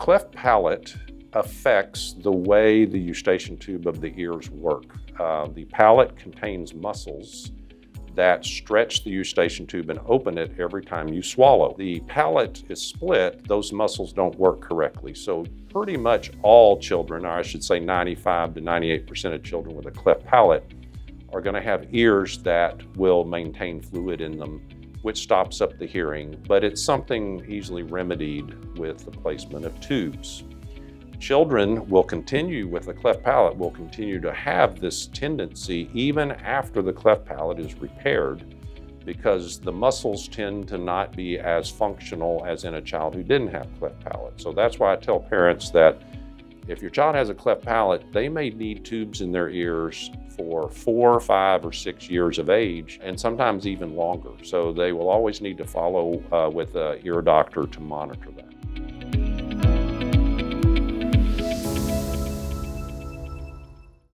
cleft palate affects the way the eustachian tube of the ears work. The palate contains muscles that stretch the eustachian tube and open it every time you swallow. The palate is split, those muscles don't work correctly. So pretty much all children, or I should say 95 to 98% of children with a cleft palate, are going to have ears that will maintain fluid in them, which stops up the hearing, but it's something easily remedied with the placement of tubes. Children will continue with a cleft palate, will continue to have this tendency even after the cleft palate is repaired, because the muscles tend to not be as functional as in a child who didn't have cleft palate. So that's why I tell parents that if your child has a cleft palate, they may need tubes in their ears for 4, 5, or 6 years of age, and sometimes even longer. So they will always need to follow with an ear doctor to monitor that.